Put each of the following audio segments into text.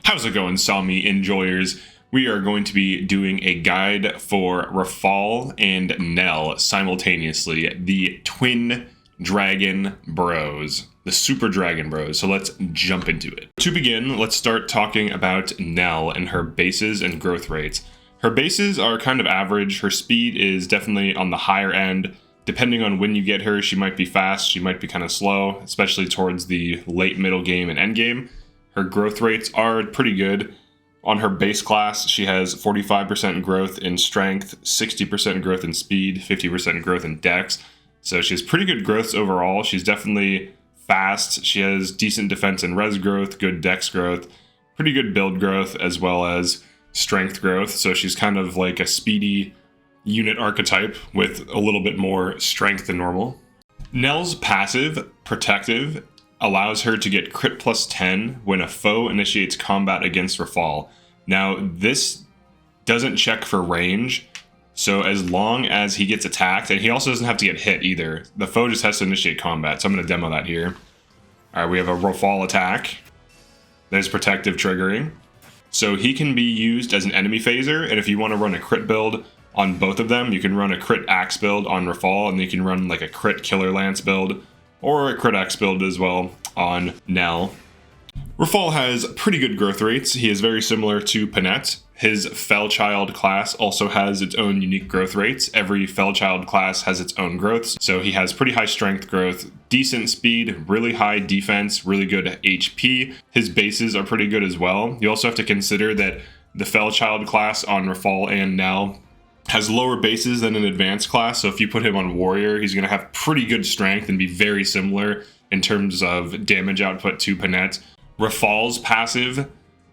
How's it going, Salmi enjoyers? We are going to be doing a guide for Rafal and Nell simultaneously, the twin dragon bros, the super dragon bros. So let's jump into it. To begin, let's start talking about Nell and her bases and growth rates. Her bases are kind of average. Her speed is definitely on the higher end. Depending on when you get her, she might be fast, she might be kind of slow, especially towards the late middle game and end game. Her growth rates are pretty good. On her base class, she has 45% growth in strength, 60% growth in speed, 50% growth in dex. So she has pretty good growths overall. She's definitely fast. She has decent defense and res growth, good dex growth, pretty good build growth, as well as strength growth. So she's kind of like a speedy unit archetype with a little bit more strength than normal. Nell's passive, Protective, allows her to get crit plus 10 when a foe initiates combat against Rafal. Now, this doesn't check for range, so as long as he gets attacked, and he also doesn't have to get hit either, the foe just has to initiate combat, so I'm going to demo that here. Alright, we have a Rafal attack. There's Protective triggering. So he can be used as an enemy phaser, and if you want to run a crit build on both of them, you can run a crit axe build on Rafal, and you can run like a crit killer lance build, or a crit axe build as well on Nell. Rafal has pretty good growth rates. He is very similar to Panette. His Fel Child class also has its own unique growth rates. Every Fel Child class has its own growths, so he has pretty high strength growth, decent speed, really high defense, really good HP. His bases are pretty good as well. You also have to consider that the Fel Child class on Rafal and Nell has lower bases than an advanced class, so if you put him on Warrior, he's going to have pretty good strength and be very similar in terms of damage output to Panette. Rafal's passive,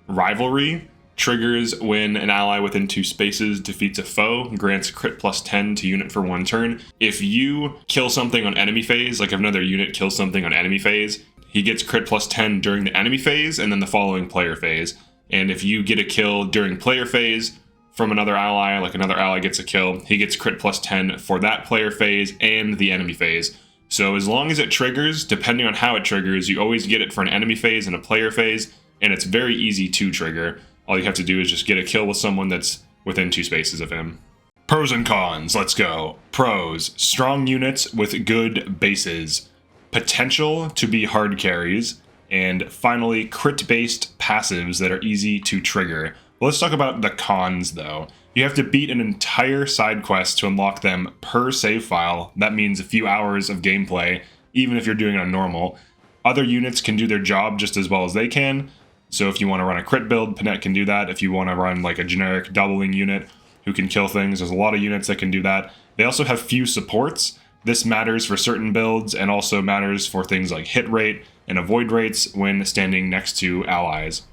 Rivalry, triggers when an ally within 2 spaces defeats a foe, grants crit plus 10 to unit for 1 turn. If you kill something on enemy phase, like if another unit kills something on enemy phase, he gets crit plus 10 during the enemy phase and then the following player phase. And if you get a kill during player phase from another ally, like another ally gets a kill, he gets crit plus 10 for that player phase and the enemy phase. So as long as it triggers, depending on how it triggers, you always get it for an enemy phase and a player phase, and it's very easy to trigger. All you have to do is just get a kill with someone that's within 2 spaces of him. Pros and cons, let's go. Pros: strong units with good bases, potential to be hard carries, and finally crit-based passives that are easy to trigger. Let's talk about the cons though. You have to beat an entire side quest to unlock them per save file. That means a few hours of gameplay, even if you're doing it on normal. Other units can do their job just as well as they can. So if you want to run a crit build, Panette can do that. If you want to run like a generic doubling unit who can kill things, there's a lot of units that can do that. They also have few supports. This matters for certain builds and also matters for things like hit rate and avoid rates when standing next to allies.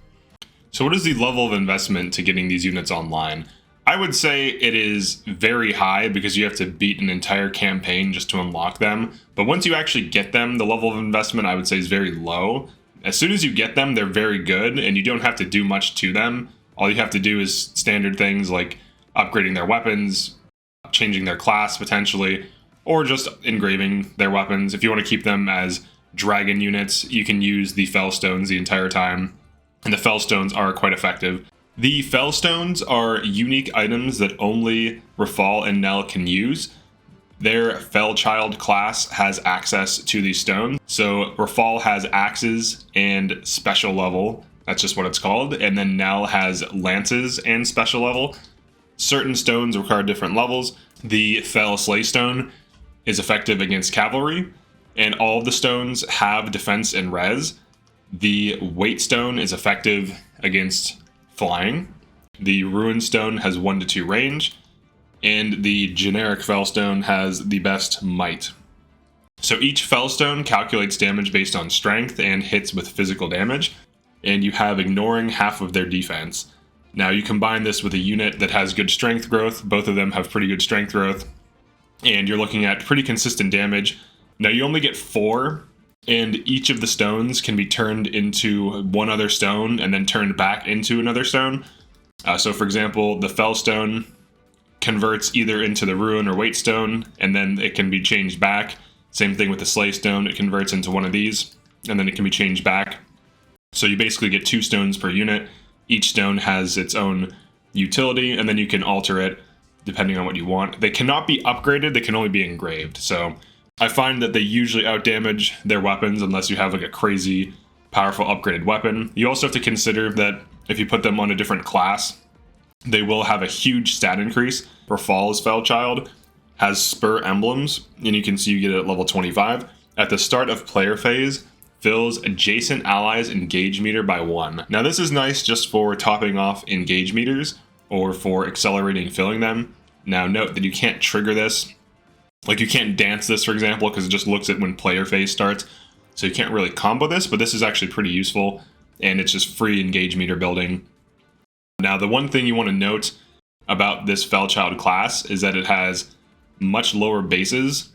So what is the level of investment to getting these units online? I would say it is very high because you have to beat an entire campaign just to unlock them. But once you actually get them, the level of investment I would say is very low. As soon as you get them, they're very good and you don't have to do much to them. All you have to do is standard things like upgrading their weapons, changing their class potentially, or just engraving their weapons. If you want to keep them as dragon units, you can use the Fel Stones the entire time. And the Fel Stones are quite effective. The Fel Stones are unique items that only Rafal and Nell can use. Their Fel Child class has access to these stones. So Rafal has axes and special level. That's just what it's called. And then Nell has lances and special level. Certain stones require different levels. The Fel Slay Stone is effective against cavalry. And all of the stones have defense and res. The Weight Stone is effective against flying. The Ruin Stone has 1 to 2 range. And the generic Fel Stone has the best might. So each Fel Stone calculates damage based on strength and hits with physical damage, and you have ignoring half of their defense. Now you combine this with a unit that has good strength growth, both of them have pretty good strength growth, and you're looking at pretty consistent damage. Now you only get 4, and each of the stones can be turned into one other stone and then turned back into another stone. So for example, the Fel Stone converts either into the Ruin or Weight Stone, and then it can be changed back. Same thing with the Slay Stone, it converts into one of these, and then it can be changed back. So you basically get 2 stones per unit. Each stone has its own utility, and then you can alter it depending on what you want. They cannot be upgraded, they can only be engraved. So I find that they usually outdamage their weapons unless you have like a crazy powerful upgraded weapon. You also have to consider that if you put them on a different class, they will have a huge stat increase. Rafal's Fel Child has Fel Emblems, and you can see you get it at level 25. At the start of player phase, fills adjacent allies' engage meter by 1. Now this is nice just for topping off engage meters or for accelerating filling them. Now note that you can't trigger this. Like you can't dance this, for example, because it just looks at when player phase starts. So you can't really combo this, but this is actually pretty useful, and it's just free engage meter building. Now the one thing you want to note about this Fel Child class is that it has much lower bases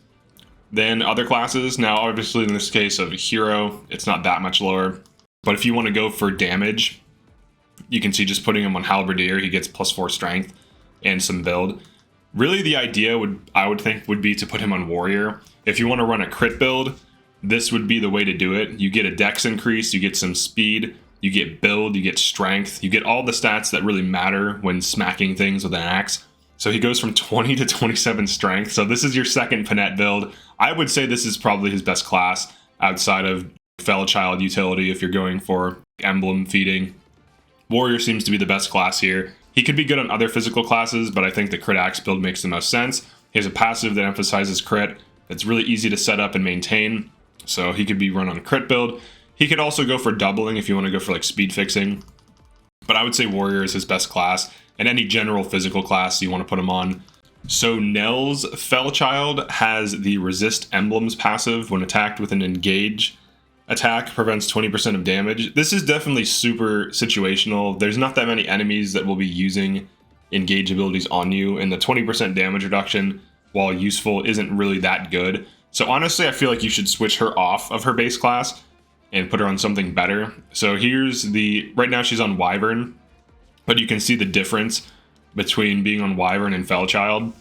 than other classes. Now obviously in this case of hero, it's not that much lower, but if you want to go for damage, you can see just putting him on halberdier, he gets +4 strength and some build. Really the idea I would think would be to put him on warrior. If you want to run a crit build, this would be the way to do it. You get a dex increase, you get some speed, you get build, you get strength, you get all the stats that really matter when smacking things with an axe. So he goes from 20 to 27 strength. So this is your second Panette build. I would say this is probably his best class outside of Fel Child utility if you're going for emblem feeding. Warrior seems to be the best class here. He could be good on other physical classes, but I think the crit axe build makes the most sense. He has a passive that emphasizes crit. It's really easy to set up and maintain. So he could be run on a crit build. He could also go for doubling if you want to go for like speed fixing. But I would say warrior is his best class. And any general physical class you want to put him on. So Nell's Fel Child has the resist emblems passive when attacked with an engage attack, prevents 20% of damage. This is definitely super situational. There's not that many enemies that will be using engage abilities on you, and the 20% damage reduction, while useful, isn't really that good. So honestly, I feel like you should switch her off of her base class and put her on something better. So right now she's on Wyvern, but you can see the difference between being on Wyvern and Fel Child.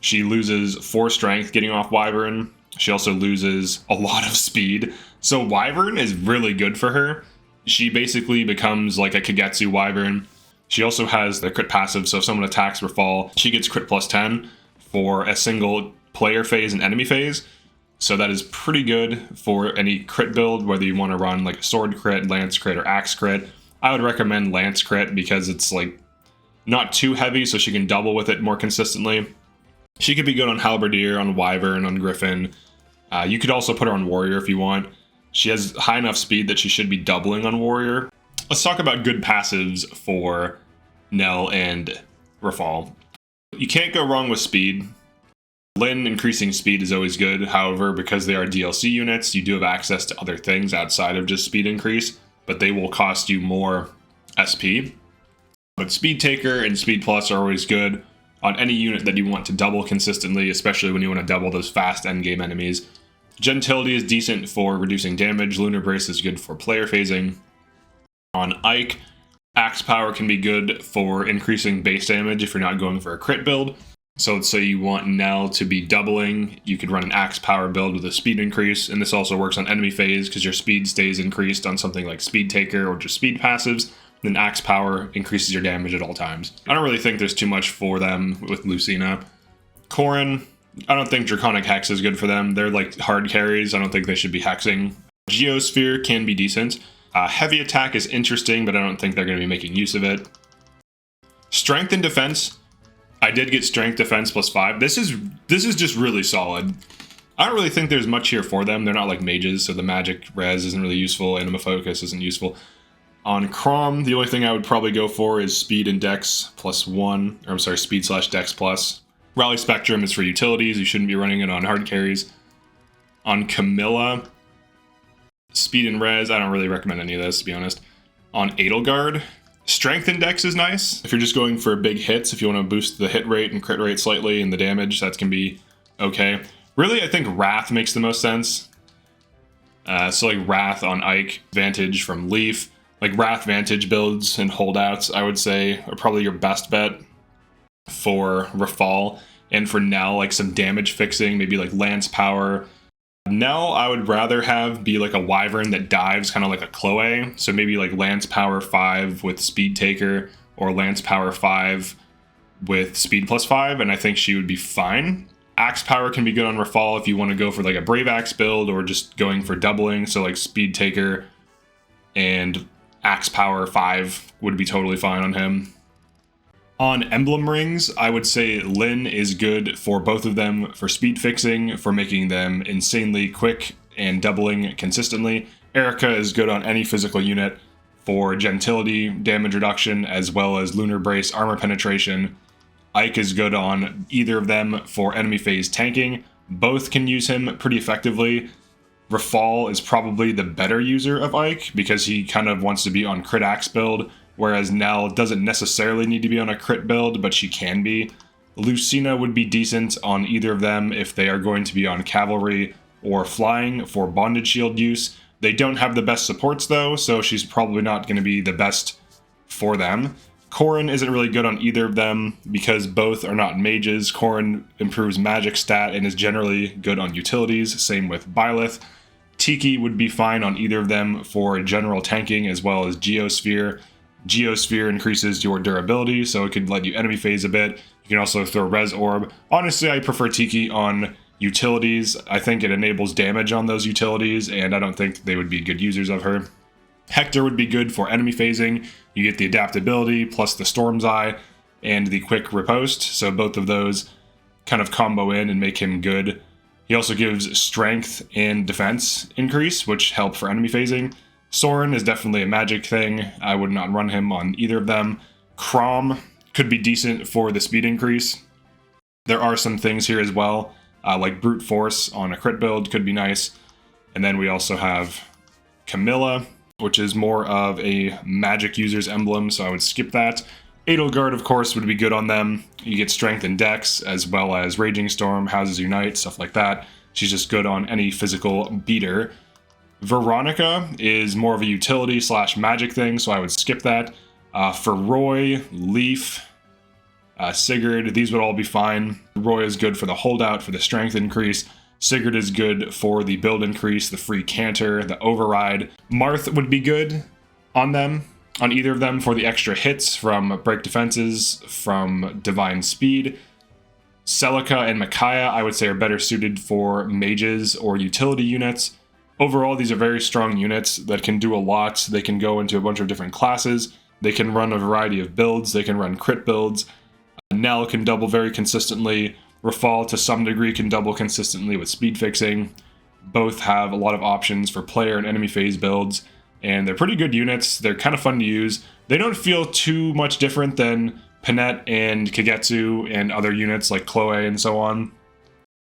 She loses 4 strength getting off Wyvern. She also loses a lot of speed. So Wyvern is really good for her. She basically becomes like a Kagetsu Wyvern. She also has the crit passive, so if someone attacks Rafal, she gets crit +10 for a single player phase and enemy phase. So that is pretty good for any crit build, whether you want to run like a sword crit, lance crit, or axe crit. I would recommend lance crit because it's like not too heavy, so she can double with it more consistently. She could be good on halberdier, on wyvern, on griffin. You could also put her on warrior if you want. She has high enough speed that she should be doubling on warrior. Let's talk about good passives for Nell and Rafal. You can't go wrong with speed. Lyn increasing speed is always good. However, because they are DLC units, you do have access to other things outside of just speed increase, but they will cost you more SP. But Speed Taker and Speed Plus are always good on any unit that you want to double consistently, especially when you want to double those fast endgame enemies. Gentility is decent for reducing damage. Lunar Brace is good for player phasing. On Ike, Axe Power can be good for increasing base damage if you're not going for a crit build. So let's say you want Nell to be doubling, you could run an Axe Power build with a speed increase, and this also works on enemy phase because your speed stays increased on something like Speed Taker or just speed passives. Then Axe Power increases your damage at all times. I don't really think there's too much for them with Lucina. Corrin, I don't think Draconic Hex is good for them. They're like hard carries. I don't think they should be hexing. Geosphere can be decent. Heavy Attack is interesting, but I don't think they're going to be making use of it. Strength and Defense. I did get Strength Defense +5. This is just really solid. I don't really think there's much here for them. They're not like mages, so the magic res isn't really useful. Anima Focus isn't useful. On Crom, the only thing I would probably go for is Speed and Dex +1. Or I'm sorry, Speed/Dex plus. Rally Spectrum is for utilities. You shouldn't be running it on hard carries. On Camilla, Speed and Res, I don't really recommend any of this, to be honest. On Edelgard, Strength Index is nice. If you're just going for big hits, if you want to boost the hit rate and crit rate slightly and the damage, that can be okay. Really, I think Wrath makes the most sense. So like Wrath on Ike, Vantage from Leaf. Like Wrath Vantage builds and holdouts, I would say, are probably your best bet for Rafal. And for Nell, like some damage fixing, maybe like Lance Power, Nell, I would rather have be like a wyvern that dives kind of like a Chloe. So maybe like Lance Power 5 with Speed Taker, or Lance Power 5 with Speed +5, and I think she would be fine. Axe Power can be good on Rafal if you want to go for like a Brave Axe build or just going for doubling. So like Speed Taker and Axe Power 5 would be totally fine on him. On emblem rings, I would say Lyn is good for both of them for speed fixing, for making them insanely quick and doubling consistently. Erica is good on any physical unit for gentility, damage reduction, as well as lunar brace armor penetration. Ike is good on either of them for enemy phase tanking. Both can use him pretty effectively. Rafal is probably the better user of Ike because he kind of wants to be on crit axe build, whereas Nell doesn't necessarily need to be on a crit build, but she can be. Lucina would be decent on either of them if they are going to be on cavalry or flying for bondage shield use. They don't have the best supports though, so she's probably not going to be the best for them. Corrin isn't really good on either of them because both are not mages. Corrin improves magic stat and is generally good on utilities, same with Byleth. Tiki would be fine on either of them for general tanking as well as Geosphere. Geosphere increases your durability, so it could let you enemy phase a bit. You can also throw Res Orb. Honestly, I prefer Tiki on utilities. I think it enables damage on those utilities, and I don't think they would be good users of her. Hector would be good for enemy phasing. You get the adaptability plus the Storm's Eye and the quick riposte, so both of those kind of combo in and make him good. He also gives strength and defense increase, which help for enemy phasing. Soren is definitely a magic thing. I would not run him on either of them. Crom could be decent for the speed increase. There are some things here as well, like Brute Force on a crit build could be nice. And then we also have Camilla, which is more of a magic user's emblem, so I would skip that. Edelgard, of course, would be good on them. You get strength and dex, as well as Raging Storm, Houses Unite, stuff like that. She's just good on any physical beater. Veronica is more of a utility / magic thing, so I would skip that. For Roy, Leaf, Sigurd, these would all be fine. Roy is good for the holdout, for the strength increase. Sigurd is good for the build increase, the free canter, the override. Marth would be good on them, on either of them for the extra hits from break defenses, from divine speed. Celica and Micaiah, I would say, are better suited for mages or utility units. Overall, these are very strong units that can do a lot. They can go into a bunch of different classes. They can run a variety of builds. They can run crit builds. Nell can double very consistently. Rafal, to some degree, can double consistently with speed fixing. Both have a lot of options for player and enemy phase builds, and they're pretty good units. They're kind of fun to use. They don't feel too much different than Panette and Kagetsu and other units like Chloe and so on.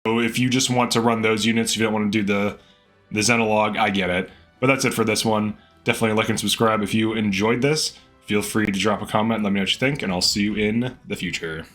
So if you just want to run those units, if you don't want to do the Xenologue, I get it. But that's it for this one. Definitely like and subscribe if you enjoyed this. Feel free to drop a comment and let me know what you think, and I'll see you in the future.